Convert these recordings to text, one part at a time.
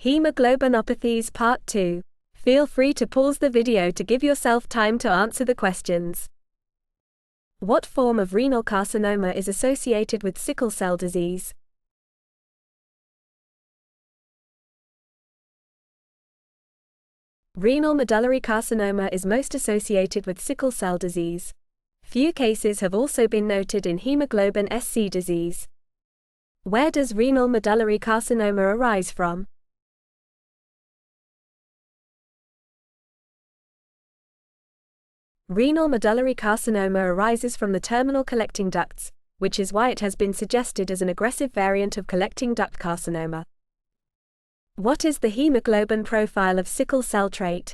Hemoglobinopathies Part 2. Feel free to pause the video to give yourself time to answer the questions. What form of renal carcinoma is associated with sickle cell disease? Renal medullary carcinoma is most associated with sickle cell disease. Few cases have also been noted in hemoglobin SC disease. Where does renal medullary carcinoma arise from? Renal medullary carcinoma arises from the terminal collecting ducts, which is why it has been suggested as an aggressive variant of collecting duct carcinoma. What is the hemoglobin profile of sickle cell trait?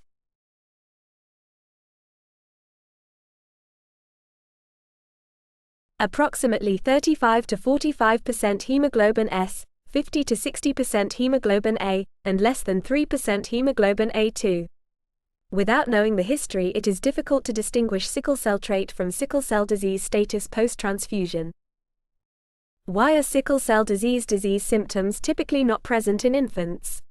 Approximately 35 to 45% hemoglobin S, 50 to 60% hemoglobin A, and less than 3% hemoglobin A2. Without knowing the history, it is difficult to distinguish sickle cell trait from sickle cell disease status post-transfusion. Why are sickle cell disease symptoms typically not present in infants?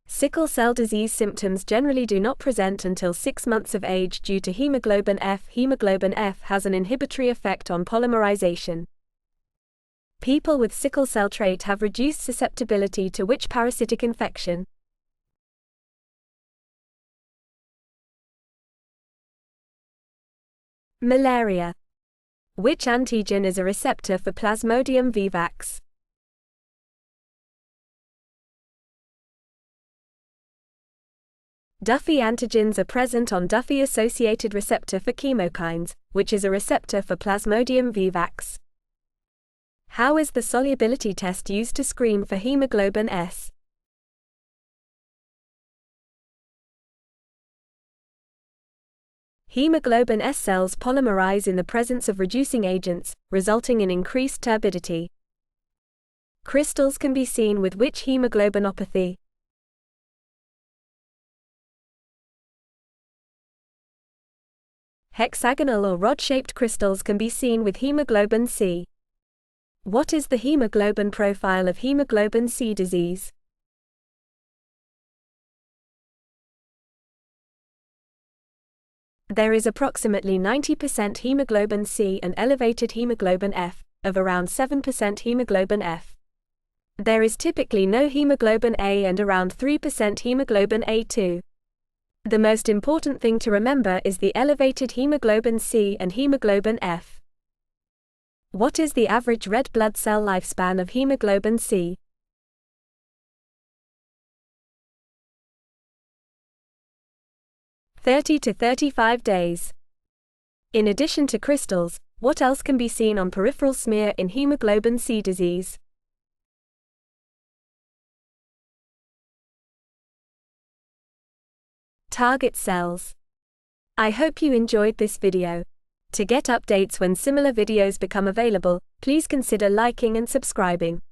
Sickle cell disease symptoms generally do not present until 6 months of age due to hemoglobin F. Hemoglobin F has an inhibitory effect on polymerization. People with sickle cell trait have reduced susceptibility to which parasitic infection? Malaria. Which antigen is a receptor for Plasmodium vivax? Duffy antigens are present on Duffy-associated receptor for chemokines, which is a receptor for Plasmodium vivax. How is the solubility test used to screen for hemoglobin S? Hemoglobin S cells polymerize in the presence of reducing agents, resulting in increased turbidity. Crystals can be seen with which hemoglobinopathy? Hexagonal or rod-shaped crystals can be seen with hemoglobin C. What is the hemoglobin profile of hemoglobin C disease? There is approximately 90% hemoglobin C and elevated hemoglobin F, of around 7% hemoglobin F. There is typically no hemoglobin A and around 3% hemoglobin A2. The most important thing to remember is the elevated hemoglobin C and hemoglobin F. What is the average red blood cell lifespan of hemoglobin C? (30 to 35 days). In addition to crystals, what else can be seen on peripheral smear in hemoglobin C disease? Target cells. I hope you enjoyed this video. To get updates when similar videos become available, please consider liking and subscribing.